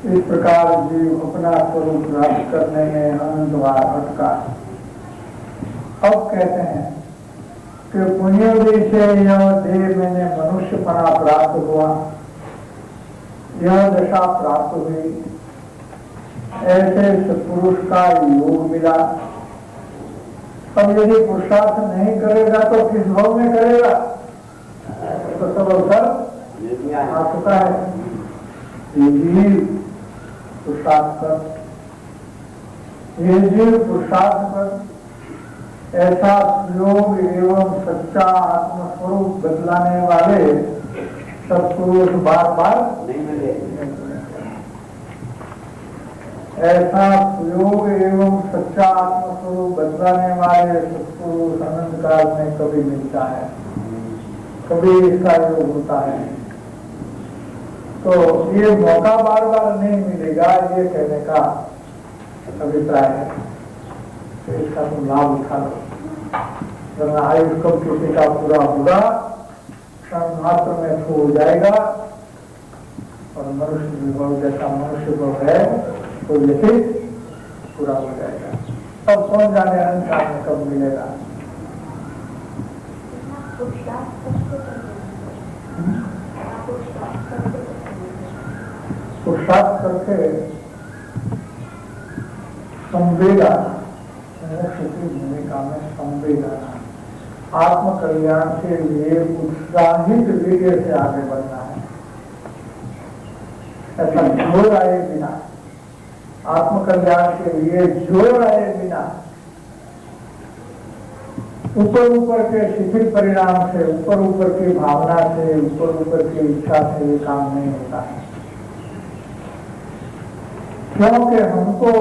इस प्रकार जीव अपना स्वरूप प्राप्त करने में अनंत बार अटका। अब कहते हैं कि पुण्योदय से यह देह मैंने मनुष्यपना प्राप्त हुआ, यह दशा प्राप्त हुई, ऐसे सत्पुरुष का योग मिला। अब यदि पुरुषार्थ नहीं करेगा तो किस भाव में करेगा, तो सब अवसर आ चुका है। पुरुषार्थ कर, ये जीव पुरुषार्थ कर ऐसा योग एवं सच्चा आत्मस्वरूप बदलाने वाले सत्पुरुष बार बार नहीं मिले। ऐसा योग एवं सच्चा आत्मस्वरूप बदलाने वाले सत्पुरुष अनंत काल में कभी मिलता है, कभी इसका योग होता है। तो ये मौका बार बार नहीं मिलेगा, ये कहने का अभिप्राय है। तो इसका तुम लाभ उठा लो, वरना आयु कब किसी का पूरा होगा, क्षण मात्र में खो जाएगा और मनुष्य विभव जैसा मनुष्य को है तो जैसे पूरा हो जाएगा। तब कौन जाने अनंत काल में कब मिलेगा। पुरुषार्थ करके संवेगा, मोक्ष की भूमिका में संवेगा, आत्म कल्याण के लिए उत्साहित वीर्य से आगे बढ़ना है। ऐसा जोर आए बिना, आत्म कल्याण के लिए जोर आए बिना, ऊपर ऊपर के शिथिल परिणाम से, ऊपर ऊपर की भावना से, ऊपर ऊपर की इच्छा से ये काम नहीं होता है। क्योंकि हमको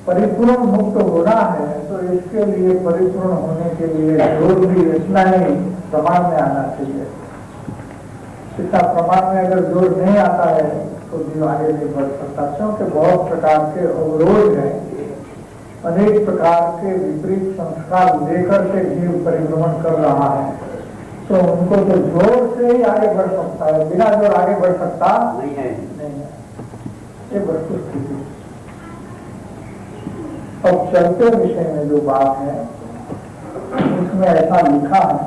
परिपूर्ण मुक्त होना है, तो इसके लिए परिपूर्ण होने के लिए जोर भी इतना ही प्रमाण में आना चाहिए। इतना प्रमाण में अगर जोर नहीं आता है तो जीव आगे नहीं बढ़ सकता, क्योंकि बहुत प्रकार के अवरोध हैं, अनेक प्रकार के विपरीत संस्कार लेकर के जीव परिभ्रमण कर रहा है। तो उनको तो जोर से ही आगे बढ़ सकता है, बिना जोर आगे बढ़ सकता नहीं है। ये वस्तु स्थिति। अब चलते विषय में जो बात है उसमें ऐसा लिखा है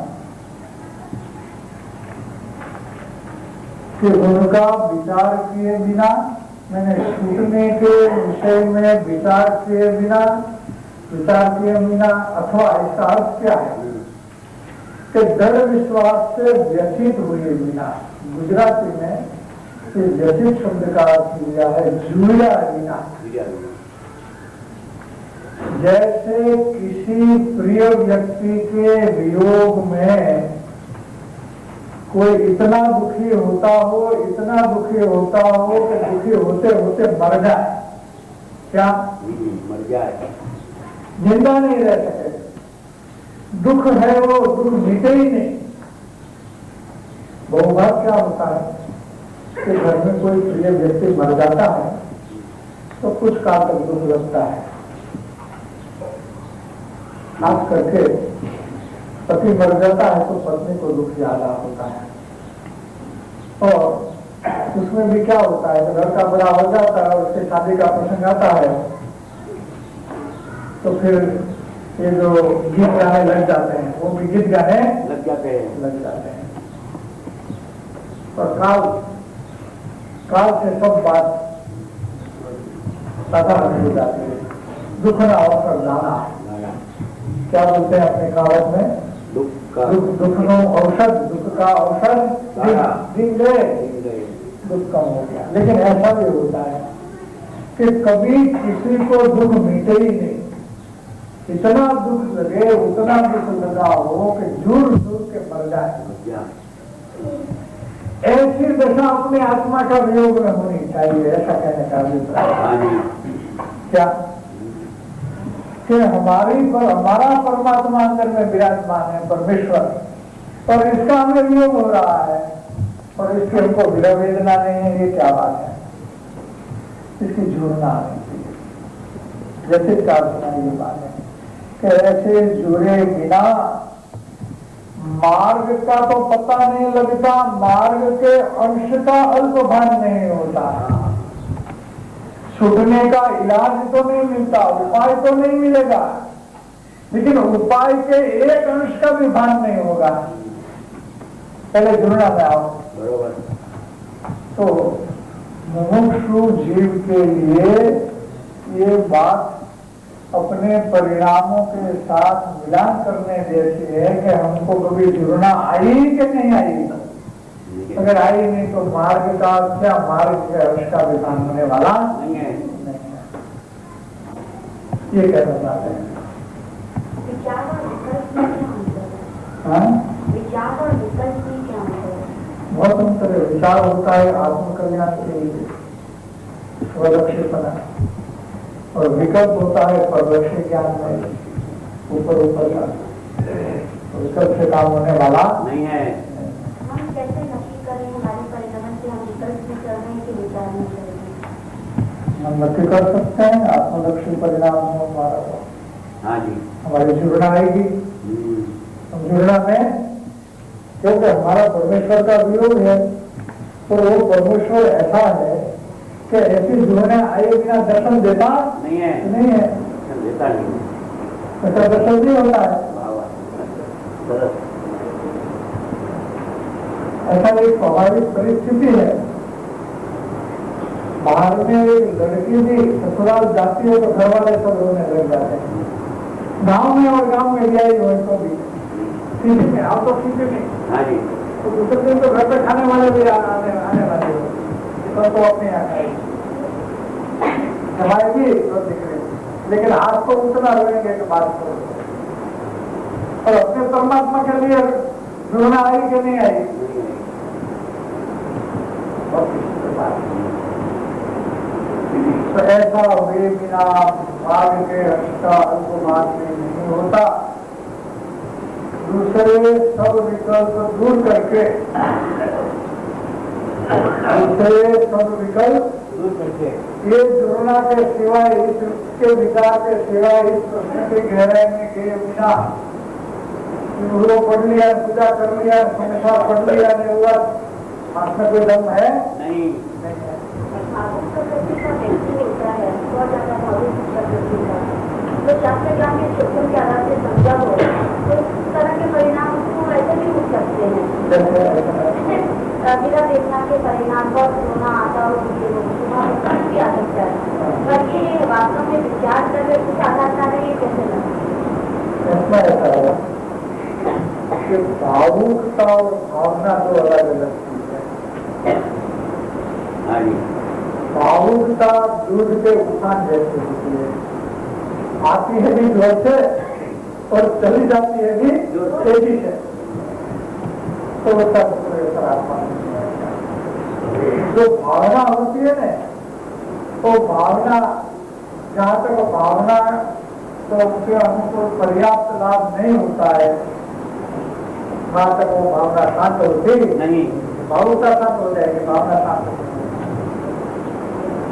कि उनका विचार किए बिना, मैंने छूटने के विषय में विचार किए बिना अथवा ऐसा अर्थ क्या है कि दृढ़ विश्वास से व्यथित हुए बिना। गुजराती में व्यथित शब्द का अर्थ लिया है जुड़ा बिना। जैसे किसी प्रिय व्यक्ति के वियोग में कोई इतना दुखी होता हो कि दुखी होते होते मर जाए, क्या मर जाए, जिंदा नहीं रह सके, दुख है वो दुख मिटे ही नहीं। बहु बार क्या होता है कि घर में कोई प्रिय व्यक्ति मर जाता है तो कुछ काल तक दुख लगता है, खास करके पति मर जाता है तो पत्नी को दुख ज्यादा होता है। और उसमें भी क्या होता है, लड़का बड़ा हो जाता है और उसके शादी का प्रसंग आता है तो फिर ये जो गीत गाने लग जाते हैं वो भी गीत गाने लग जाते हैं। और काल से सब बात साधारण हो जाती है। दुख न अवसर जाना, क्या बोलते हैं अपने कहावत में, दुख नो औषध, दुख का औषध दिन गए, दुख कम हो गया। लेकिन ऐसा भी होता है कि कभी किसी को दुख मिटे ही नहीं, इतना दुख लगे, उतना दुख लगा हो कि झूर के मर जाए। ऐसी दशा अपने आत्मा का वियोग में होनी चाहिए, ऐसा कहने का अभिप्राय। क्या कि हमारा परमात्मा अंदर में विराजमान है, परमेश्वर, और इसका हमें वियोग हो रहा है और इसकी हमको विरह वेदना नहीं है, ये क्या बात है, इसकी जुड़ना आनी चाहिए। जैसे प्रार्थना ये बात है कि ऐसे जुड़े बिना मार्ग का तो पता नहीं लगता, मार्ग के अंश का अल्प भान नहीं होता, छूटने का इलाज तो नहीं मिलता, उपाय तो नहीं मिलेगा, लेकिन उपाय के एक अंश का भी भान नहीं होगा। पहले जुड़ना में आओ। बरोबर। तो मुमुक्षु जीव के लिए ये बात अपने परिणामों के साथ मिलान करने जैसी है कि हमको कभी जुड़ना आई कि नहीं आई। अगर आई नहीं तो मार्ग का क्या, मार्ग के अंश का विधान होने वाला नहीं है। ये कहना चाहते हैं। विचार और विकल्प में क्या अंतर है? हाँ? विचार और विकल्प में क्या अंतर है? बहुत अंतर है। विचार होता है आत्मकल्याण के लिए, स्वलक्षिपना, और विकल्प होता है परलक्ष्य ज्ञान में, ऊपर का। विकल्प से काम होने वाला नहीं है। हम कैसे नक्की करें हमारे परिणाम से हम विकल्प भी कर रहे हैं कि विचार नहीं कर रहे? हम नक्की कर सकते हैं आत्मलक्ष्य परिणाम हो हमारा, तो हाँ जी। हमारी जुड़ना आएगी। हम जुड़ना में, क्योंकि हमारा परमेश्वर का वियोग है, तो वो परमेश्वर ऐसा है कि ऐसी जुड़ने आए बिना दर्शन देता नहीं है। नहीं है, देता नहीं, ऐसा दर्शन नहीं होता है। ऐसा एक स्वाभाविक परिस्थिति है। बाहर में एक लड़की भी ससुराल जाती है तो घर वाले सब रोने लग जाते हैं। गांव में और गांव में गया ही हो तो भी सीधे में आओ तो सीधे में। हाँ जी। तो दूसरे दिन तो घर पे खाने वाले भी आने वाले हो तो अपने यहाँ खाएगी, जमाएगी तो दिख रही, लेकिन आज तो उतना रोएंगे कि बात करो। और अपने परमात्मा के लिए जुड़ना आई कि नहीं आई, तो ऐसा हुए बिना भाग के हर्षता अल्पमान में नहीं होता। दूसरे सब विकल्प दूर करके, ये जुड़ना के सिवाय, इसके विचार के सिवाय, इस प्रश्न के गहराई में गए बिना, पढ़ लिया, पूजा कर लिया, संसार पढ़ लिया, नहीं हुआ, हाथ में कोई दम है नहीं। भावुक प्रकृति का व्यक्ति होता है, बहुत ज्यादा भावुक प्रकृति का, तो शास्त्र ज्ञान के क्षेत्र के आधार से समझा हो तो इस तरह के परिणाम उसको वैसे भी हो सकते हैं। बिना देखना के परिणाम पर रोना आता हो भी आ सकता है, पर ये वास्तव में विचार करके कुछ आधार का है, ये कैसे लगता है? भावुकता और भावना दो अलग अलग चीज है। भावुकता दूध के उफान जैसी होती है, आती है भी जोर से और चली जाती है भी तेजी से, तो वो सब कोई अंतरात्मा नहीं है। जो भावना होती है ना, तो भावना, जहाँ तक भावना तो उसके अनुकूल पर्याप्त लाभ नहीं होता है, वहाँ तक वो भावना शांत होती नहीं। भावुकता शांत हो जाएगी, भावना शांत हो जाएगी।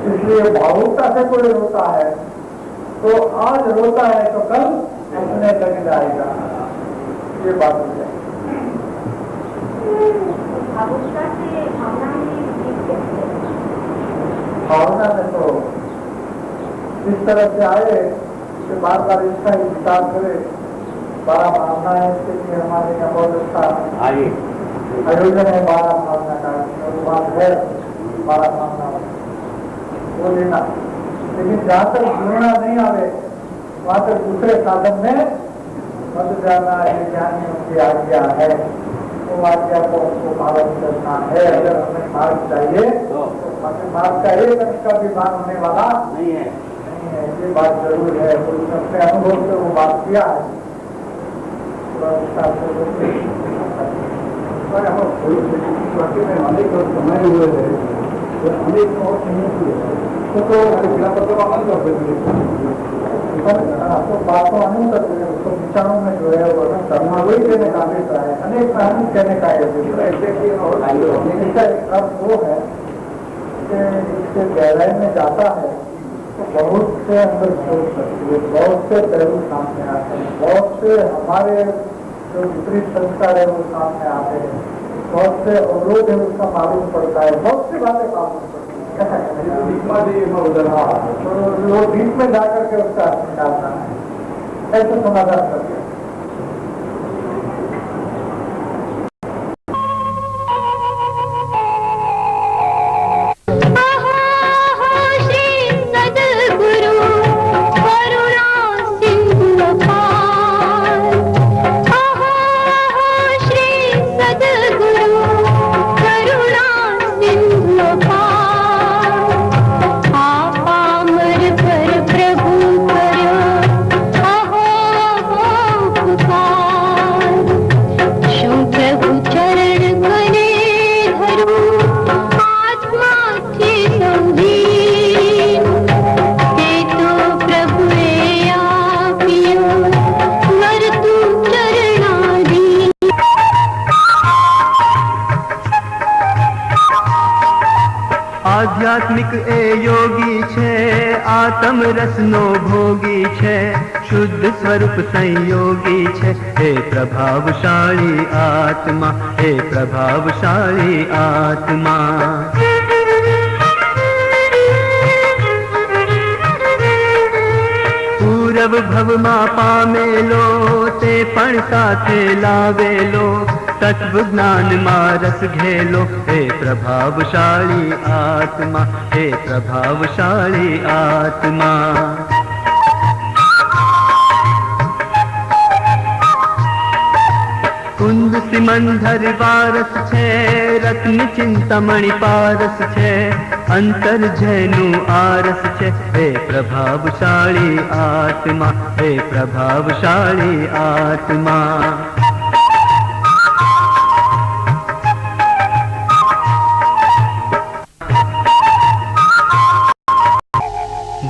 इसलिए भावुकता से कोई रोता है तो आज रोता है तो कल हंसने लग जाएगा, ये बात हो जाएगी। भावुकता से भावना में जीत कैसे? भावना में तो इस तरह से आए कि बार बार इसका ही विचार करे, बारह भावनाएं इसके लिए हमारे यहाँ बहुत अच्छा हाँ जी। आयोजन है, 12 भावना का बात है, 12 भावना वो लेना। लेकिन जहाँ तक जुड़ना नहीं आवे वहाँ तक दूसरे साधन में मत जाना, ये ज्ञानियों की आज्ञा है, वो आज्ञा को हमको पालन करना है। अगर हमें मार्ग चाहिए तो हमें मार्ग का एक अंश का भी भाग होने वाला नहीं है। नहीं है, ये बात जरूर है। तो उसने अपने अनुभव से वो बात किया है। वाक्य में अनेक समय हुए हैं, अनेक और तो जिला पत्र का अमल कर आपको बात को अनु कर देंगे, उसको विचारों में जो है वो करना वही कहने का अभिप्राय है, अनेक कहानी कहने का है। इसका अर्थ वो है कि इसके गहराई में जाता है तो बहुत से अंदर सोच सकती है, बहुत से पहलू सामने आते हैं, बहुत से हमारे जो विपरीत संस्कार है वो सामने आते हैं, बहुत से अवरोध है उसका मालूम पड़ता है, बहुत सी बातें मालूम पड़ती है। वो बीच में जाकर के उसका निकालना है, ऐसा समाधान करके। आध्यात्मिक ए योगी छे, आत्म रसनो भोगी छे, शुद्ध स्वरूप संयोगी छे, हे प्रभावशाली आत्मा, हे प्रभावशाली आत्मा। पूरव भवमा पामेलो ते पण साथे लावेलो, तत्व ज्ञान में रस घेलो, हे प्रभावशाली आत्मा, हे प्रभावशाली आत्मा। कुंद सिमंदर वारस छे, रत्न चिंतामणि पारस छे, अंतर जैनु आरस छे, हे प्रभावशाली आत्मा, हे प्रभावशाली आत्मा।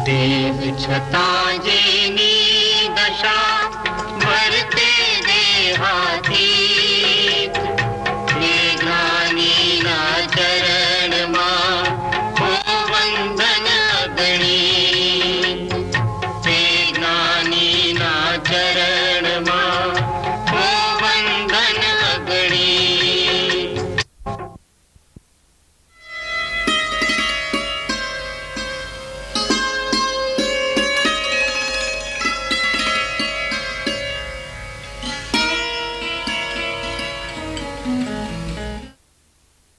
देव छता जेनी दशा भरते देहाती, ज्ञानी ना चर